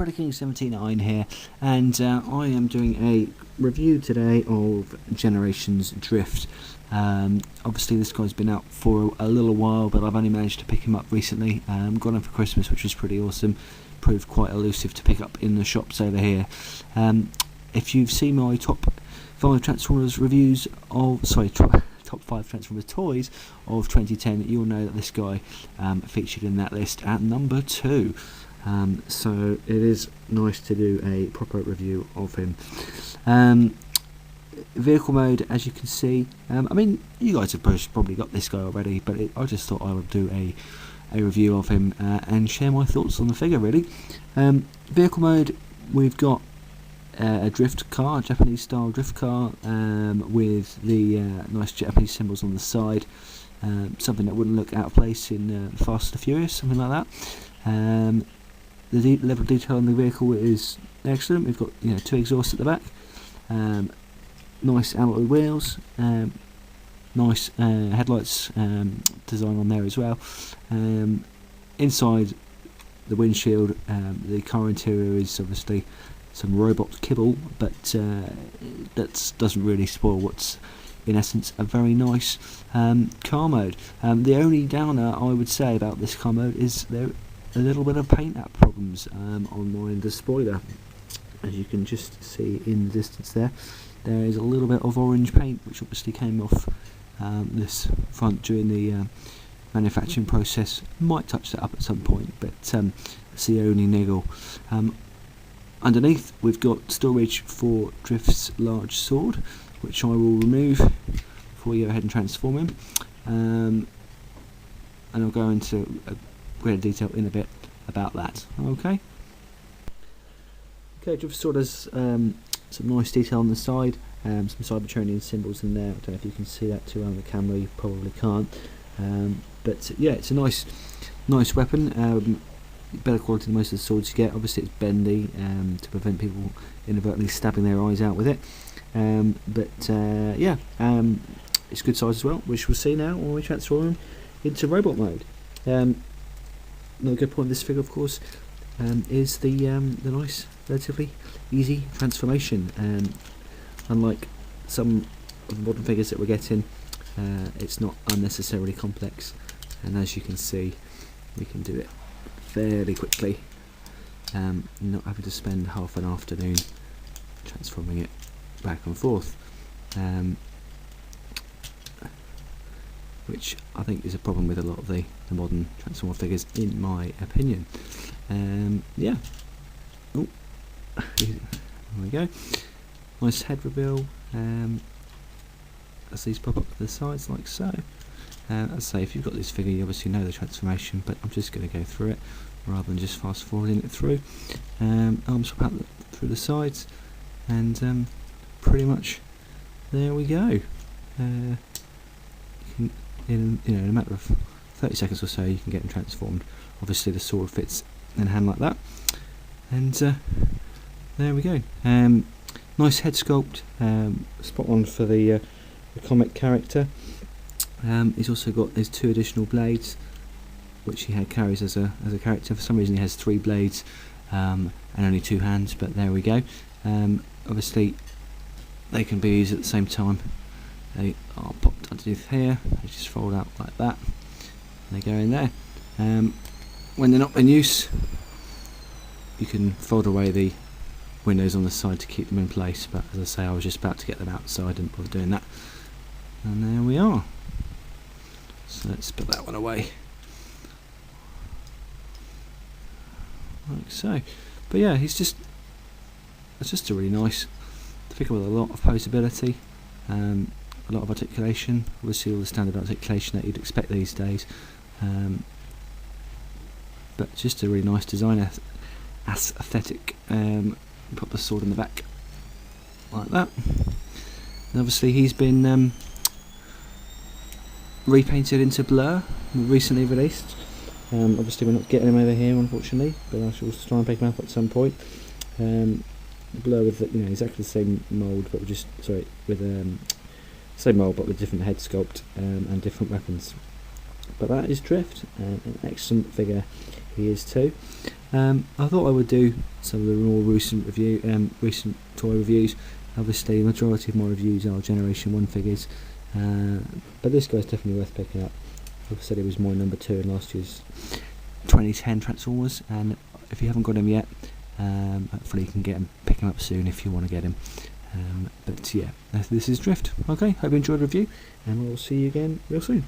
PredaKing79 here, and I am doing a review today of Generations Drift. Obviously this guy's been out for a little while, but I've only managed to pick him up recently. Got him for Christmas, which was pretty awesome. Proved quite elusive to pick up in the shops over here. If you've seen my top 5 Transformers reviews of, top 5 Transformers toys of 2010, you'll know that this guy featured in that list at number 2. So it is nice to do a proper review of him. Vehicle mode, as you can see, I mean, you guys have probably got this guy already, but I just thought I would do a review of him and share my thoughts on the figure, really. Vehicle mode, we've got a drift car, Japanese style drift car, with the nice Japanese symbols on the side, something that wouldn't look out of place in Fast and Furious, something like that. The level of detail on the vehicle is excellent. We've got 2 exhausts at the back, nice alloy wheels, nice headlights design on there as well. Inside the windshield, the car interior is obviously some robot kibble, but that doesn't really spoil what's in essence a very nice car mode. The only downer I would say about this car mode is there a little bit of paint app problems on the spoiler. As you can just see in the distance there is a little bit of orange paint which obviously came off this front during the manufacturing process. Might touch that up at some point, but it's the only niggle. Underneath we've got storage for Drift's large sword, which I will remove before we go ahead and transform him, and I'll go into greater detail in a bit about that. Okay, Drift sword has some nice detail on the side, some Cybertronian symbols in there. I don't know if you can see that too well on the camera, you probably can't, but yeah, it's a nice weapon. Better quality than most of the swords you get. Obviously it's bendy to prevent people inadvertently stabbing their eyes out with it, yeah, it's good size as well, which we'll see now when we transform him into robot mode. Another good point of this figure, of course, is the nice, relatively easy transformation. Unlike some of the modern figures that we're getting, it's not unnecessarily complex, and as you can see, we can do it fairly quickly, not having to spend half an afternoon transforming it back and forth, which I think is a problem with a lot of the modern Transformer figures, in my opinion. Yeah. Oh, there we go. Nice head reveal, as these pop up to the sides like so. As I say, if you've got this figure, you obviously know the transformation, but I'm just going to go through it rather than just fast forwarding it through. Arms pop out through the sides, and pretty much there we go. In a matter of 30 seconds or so, you can get them transformed. Obviously, the sword fits in hand like that, and there we go. Nice head sculpt, spot on for the comic character. He's also got his 2 additional blades, which he carries as a character. For some reason he has 3 blades and only 2 hands, but there we go. Obviously they can be used at the same time. They are popped underneath here, they just fold out like that, and they go in there. When they're not in use, you can fold away the windows on the side to keep them in place, but as I say, I was just about to get them outside, I didn't bother doing that. And there we are. So let's put that one away, like so. But yeah, it's just a really nice figure with a lot of posability, a lot of articulation, obviously all the standard articulation that you'd expect these days, but just a really nice design aesthetic. Put the sword in the back like that, and obviously he's been repainted into Blur, recently released. Obviously we're not getting him over here, unfortunately, but I shall try and pick him up at some point. Blur with exactly the same mould, but same mould but with different head sculpt and different weapons. But that is Drift, an excellent figure he is too. I thought I would do some of the more recent toy reviews. Obviously, the majority of my reviews are Generation 1 figures, but this guy's definitely worth picking up. Like I said, it was my number 2 in last year's 2010 Transformers, and if you haven't got him yet, hopefully you can pick him up soon if you want to get him. But yeah, this is Drift. Okay, hope you enjoyed the review, and we'll see you again real soon.